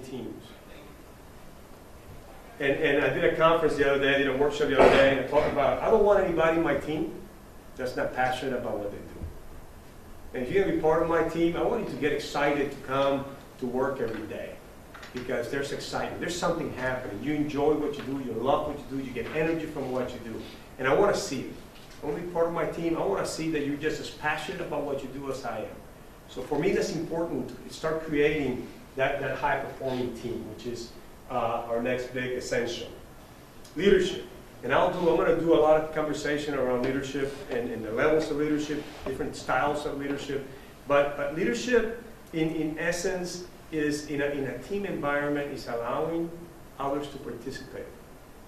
teams. And I did a conference the other day, I did a workshop the other day, and I talked about, I don't want anybody in my team that's not passionate about what they do. And if you're going to be part of my team, I want you to get excited to come to work every day. Because there's excitement, there's something happening. You enjoy what you do, you love what you do, you get energy from what you do. And I want to see it. I want to be part of my team. I want to see that you're just as passionate about what you do as I am. So for me, that's important to start creating that high-performing team, which is our next big essential. Leadership. And I'm going to do a lot of conversation around leadership and the levels of leadership, different styles of leadership. But leadership, in essence, is in a team environment, is allowing others to participate.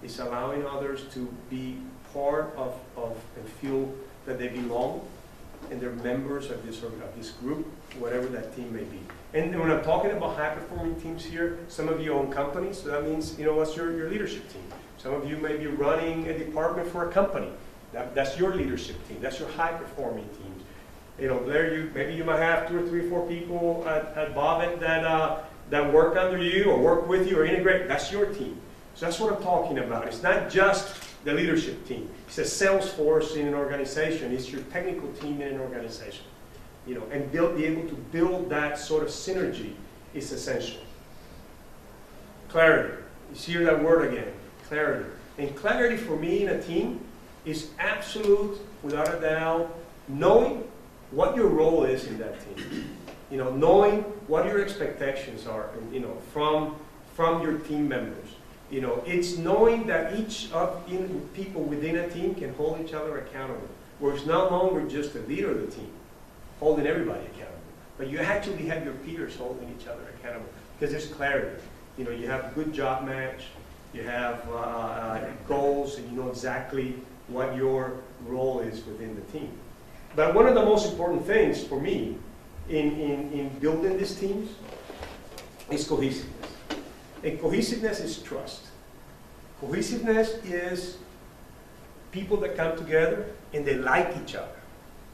It's allowing others to be part of and feel that they belong and they're members of this group, whatever that team may be. And when I'm talking about high-performing teams here, some of you own companies, so that means, what's your leadership team? Some of you may be running a department for a company. That's your leadership team. That's your high-performing teams. Maybe you might have 2 or 3 or 4 people at Bobbit that work under you or work with you or integrate. That's your team. So that's what I'm talking about. It's not just the leadership team. It's a sales force in an organization. It's your technical team in an organization. And be able to build that sort of synergy is essential. Clarity. You see that word again, clarity. And clarity for me in a team is absolute, without a doubt, knowing what your role is in that team. Knowing what your expectations are, from your team members. It's knowing that each of the people within a team can hold each other accountable. Where it's no longer just the leader of the team holding everybody accountable, but you actually have your peers holding each other accountable because there's clarity. You have a good job match, you have goals, and you know exactly what your role is within the team. But one of the most important things for me in building these teams is cohesiveness. And cohesiveness is trust. Cohesiveness is people that come together and they like each other.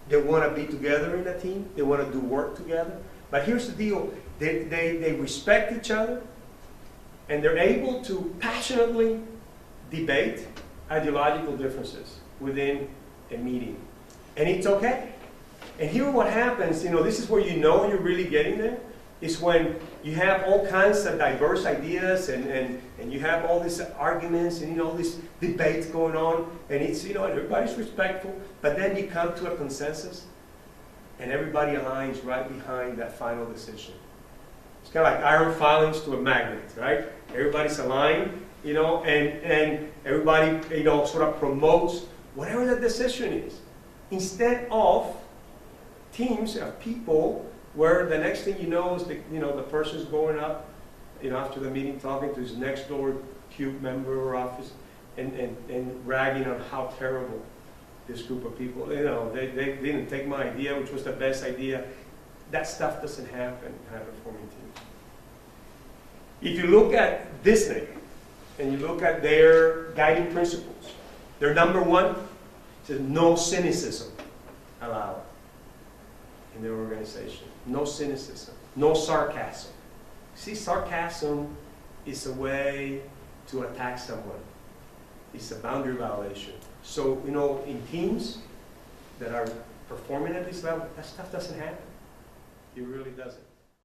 They want to be together in a team. They want to do work together. But here's the deal. They respect each other and they're able to passionately debate ideological differences within a meeting. And it's okay. And here what happens, this is where you're really getting there, is when you have all kinds of diverse ideas and you have all these arguments and all these debates going on, and it's, everybody's respectful, but then you come to a consensus and everybody aligns right behind that final decision. It's kind of like iron filings to a magnet, right? Everybody's aligned, and everybody, sort of promotes whatever the decision is. Instead of teams of people where the next thing you know is the person's going up, after the meeting talking to his next door cube member or office and bragging on how terrible this group of people, they didn't take my idea, which was the best idea. That stuff doesn't happen in high-performing teams. If you look at Disney and you look at their guiding principles, their number one says no cynicism allowed in their organization. No cynicism, no sarcasm. See, sarcasm is a way to attack someone. It's a boundary violation. So, in teams that are performing at this level, that stuff doesn't happen. It really doesn't.